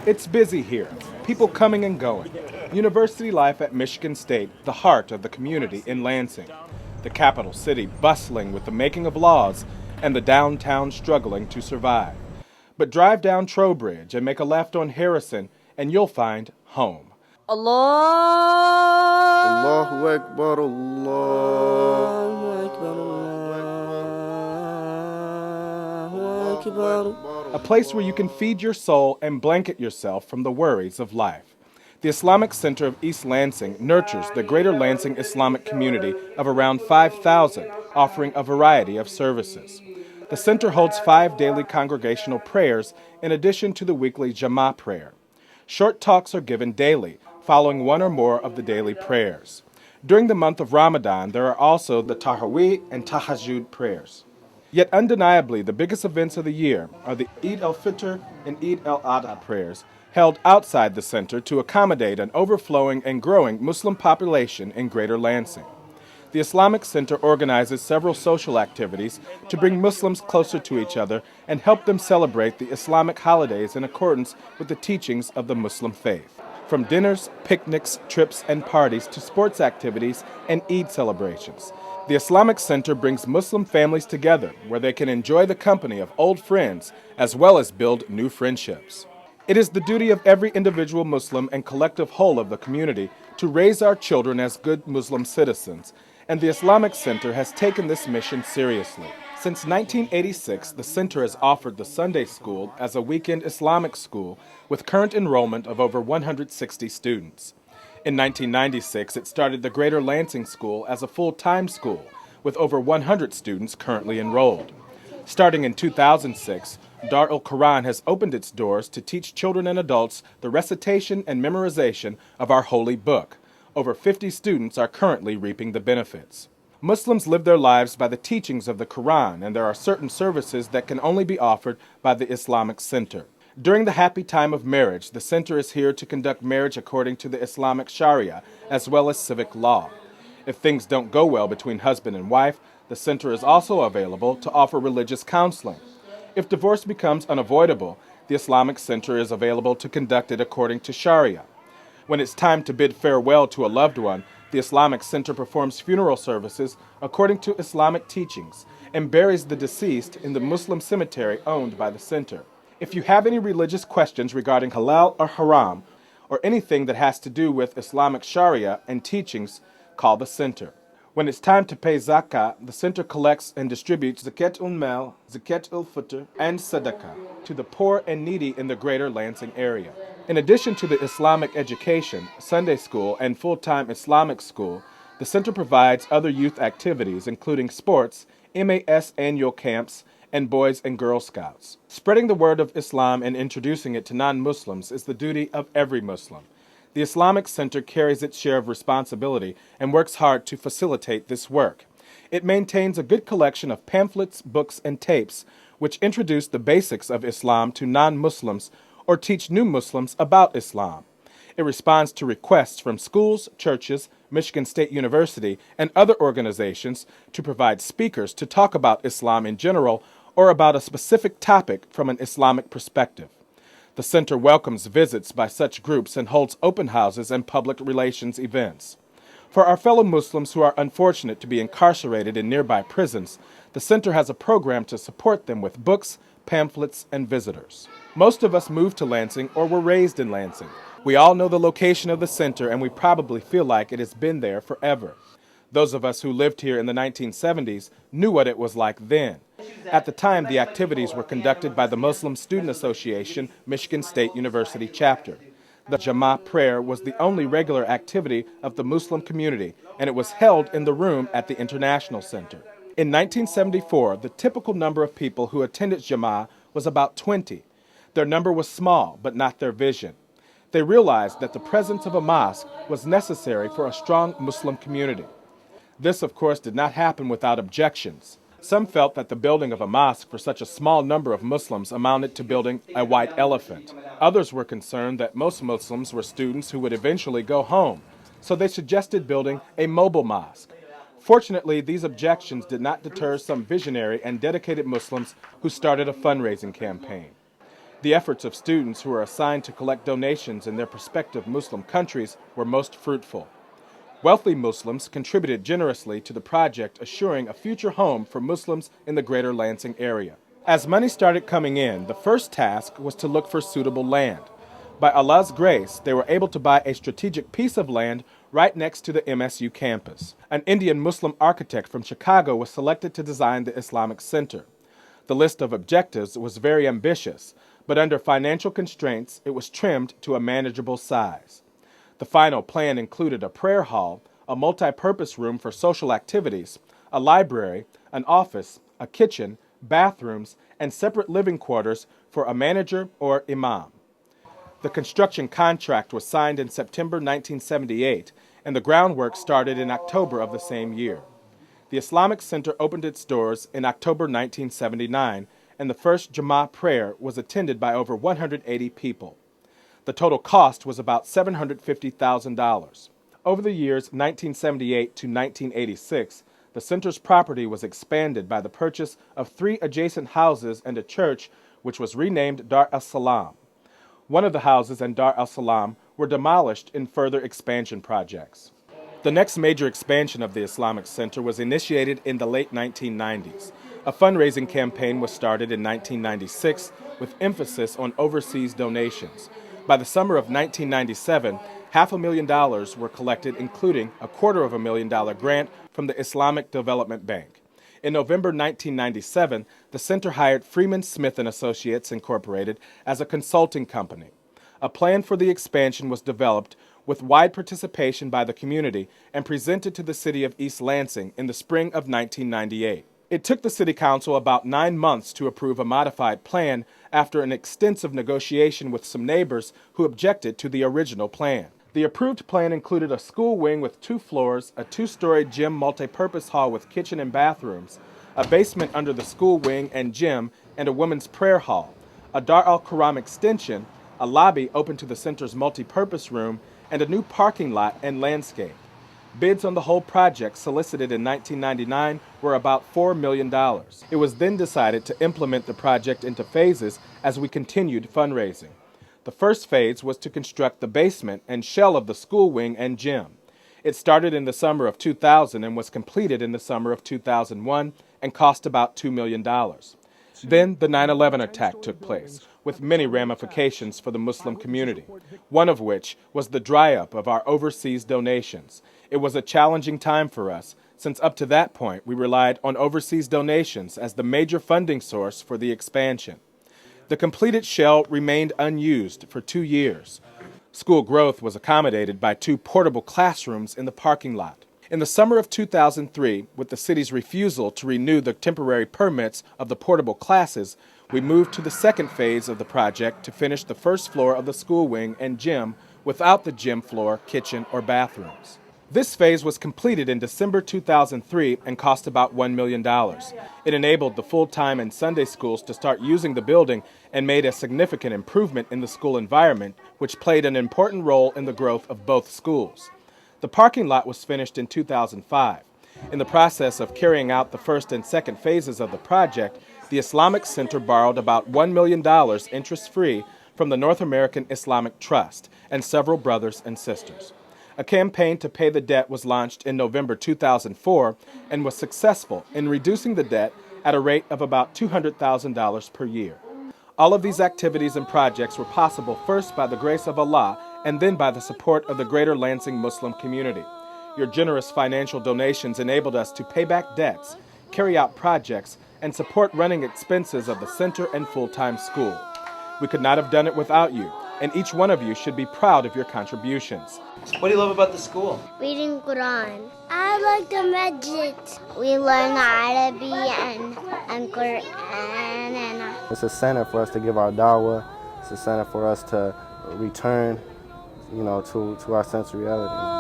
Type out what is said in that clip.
It's busy here, people coming and going. University life at Michigan State, the heart of the community in Lansing. The capital city bustling with the making of laws and the downtown struggling to survive. But drive down Trowbridge and make a left on Harrison and you'll find home. Allah Allahu Akbar, Allahu Akbar, Allahu Akbar. A place where you can feed your soul and blanket yourself from the worries of life. The Islamic Center of East Lansing nurtures the greater Lansing Islamic community of around 5,000, offering a variety of services. The center holds 5 daily congregational prayers in addition to the weekly Jama'ah prayer. Short talks are given daily, following one or more of the daily prayers. During the month of Ramadan, there are also the Tarawih and Tahajjud prayers. Yet undeniably, the biggest events of the year are the Eid al-Fitr and Eid al-Adha prayers, held outside the center to accommodate an overflowing and growing Muslim population in Greater Lansing. The Islamic Center organizes several social activities to bring Muslims closer to each other and help them celebrate the Islamic holidays in accordance with the teachings of the Muslim faith. From dinners, picnics, trips, and parties to sports activities and Eid celebrations, the Islamic Center brings Muslim families together where they can enjoy the company of old friends as well as build new friendships. It is the duty of every individual Muslim and collective whole of the community to raise our children as good Muslim citizens, and the Islamic Center has taken this mission seriously. Since 1986, the center has offered the Sunday School as a weekend Islamic school with current enrollment of over 160 students. In 1996, it started the Greater Lansing School as a full-time school with over 100 students currently enrolled. Starting in 2006, Dar al-Quran has opened its doors to teach children and adults the recitation and memorization of our holy book. Over 50 students are currently reaping the benefits. Muslims live their lives by the teachings of the Quran, and there are certain services that can only be offered by the Islamic Center. During the happy time of marriage, the center is here to conduct marriage according to the Islamic Sharia, as well as civic law. If things don't go well between husband and wife, the center is also available to offer religious counseling. If divorce becomes unavoidable, the Islamic Center is available to conduct it according to Sharia. When it's time to bid farewell to a loved one, the Islamic Center performs funeral services according to Islamic teachings and buries the deceased in the Muslim cemetery owned by the center. If you have any religious questions regarding halal or haram, or anything that has to do with Islamic Sharia and teachings, call the center. When it's time to pay zakah, the center collects and distributes zakat mal, zakat al-fitr, and sadaqah to the poor and needy in the greater Lansing area. In addition to the Islamic education, Sunday school, and full-time Islamic school, the center provides other youth activities including sports, MAS annual camps, and Boys and Girl Scouts. Spreading the word of Islam and introducing it to non-Muslims is the duty of every Muslim. The Islamic Center carries its share of responsibility and works hard to facilitate this work. It maintains a good collection of pamphlets, books, and tapes which introduce the basics of Islam to non-Muslims or teach new Muslims about Islam. It responds to requests from schools, churches, Michigan State University, and other organizations to provide speakers to talk about Islam in general or about a specific topic from an Islamic perspective. The center welcomes visits by such groups and holds open houses and public relations events. For our fellow Muslims who are unfortunate to be incarcerated in nearby prisons, the center has a program to support them with books, pamphlets, and visitors. Most of us moved to Lansing or were raised in Lansing. We all know the location of the center, and we probably feel like it has been there forever. Those of us who lived here in the 1970s knew what it was like then. At the time, the activities were conducted by the Muslim Student Association, Michigan State University chapter. The Jama'ah prayer was the only regular activity of the Muslim community, and it was held in the room at the International Center. In 1974, the typical number of people who attended Jama'ah was about 20. Their number was small, but not their vision. They realized that the presence of a mosque was necessary for a strong Muslim community. This, of course, did not happen without objections. Some felt that the building of a mosque for such a small number of Muslims amounted to building a white elephant. Others were concerned that most Muslims were students who would eventually go home, so they suggested building a mobile mosque. Fortunately, these objections did not deter some visionary and dedicated Muslims who started a fundraising campaign. The efforts of students who were assigned to collect donations in their prospective Muslim countries were most fruitful. Wealthy Muslims contributed generously to the project, assuring a future home for Muslims in the greater Lansing area. As money started coming in, the first task was to look for suitable land. By Allah's grace, they were able to buy a strategic piece of land right next to the MSU campus. An Indian Muslim architect from Chicago was selected to design the Islamic Center. The list of objectives was very ambitious, but under financial constraints, it was trimmed to a manageable size. The final plan included a prayer hall, a multi-purpose room for social activities, a library, an office, a kitchen, bathrooms, and separate living quarters for a manager or imam. The construction contract was signed in September 1978, and the groundwork started in October of the same year. The Islamic Center opened its doors in October 1979, and the first Jummah prayer was attended by over 180 people. The total cost was about $750,000. Over the years 1978 to 1986, the center's property was expanded by the purchase of 3 adjacent houses and a church, which was renamed Dar es-Salam. One of the houses and Dar es-Salam were demolished in further expansion projects. The next major expansion of the Islamic Center was initiated in the late 1990s. A fundraising campaign was started in 1996 with emphasis on overseas donations. By the summer of 1997, $500,000 were collected, including a $250,000 grant from the Islamic Development Bank. In November 1997, the center hired Freeman Smith & Associates Incorporated as a consulting company. A plan for the expansion was developed with wide participation by the community and presented to the city of East Lansing in the spring of 1998. It took the city council about 9 months to approve a modified plan after an extensive negotiation with some neighbors who objected to the original plan. The approved plan included a school wing with 2 floors, a 2-story gym multi-purpose hall with kitchen and bathrooms, a basement under the school wing and gym, and a women's prayer hall, a Dar al-Quram extension, a lobby open to the center's multi-purpose room, and a new parking lot and landscape. Bids on the whole project, solicited in 1999, were about $4 million. It was then decided to implement the project into phases as we continued fundraising. The first phase was to construct the basement and shell of the school wing and gym. It started in the summer of 2000 and was completed in the summer of 2001 and cost about $2 million. Then the 9/11 attack took place, with many ramifications for the Muslim community, one of which was the dry-up of our overseas donations. It was a challenging time for us, since up to that point we relied on overseas donations as the major funding source for the expansion. The completed shell remained unused for 2 years. School growth was accommodated by 2 portable classrooms in the parking lot. In the summer of 2003, with the city's refusal to renew the temporary permits of the portable classes, we moved to the second phase of the project to finish the first floor of the school wing and gym without the gym floor, kitchen, or bathrooms. This phase was completed in December 2003 and cost about $1 million. It enabled the full-time and Sunday schools to start using the building and made a significant improvement in the school environment, which played an important role in the growth of both schools. The parking lot was finished in 2005. In the process of carrying out the first and second phases of the project, the Islamic Center borrowed about $1 million interest-free from the North American Islamic Trust and several brothers and sisters. A campaign to pay the debt was launched in November 2004 and was successful in reducing the debt at a rate of about $200,000 per year. All of these activities and projects were possible first by the grace of Allah and then by the support of the greater Lansing Muslim community. Your generous financial donations enabled us to pay back debts, carry out projects, and support running expenses of the center and full-time school. We could not have done it without you, and each one of you should be proud of your contributions. What do you love about the school? Reading Quran. I like the masjid. We learn Arabic and Quran. It's a center for us to give our dawah. It's a center for us to return, to our sense of reality.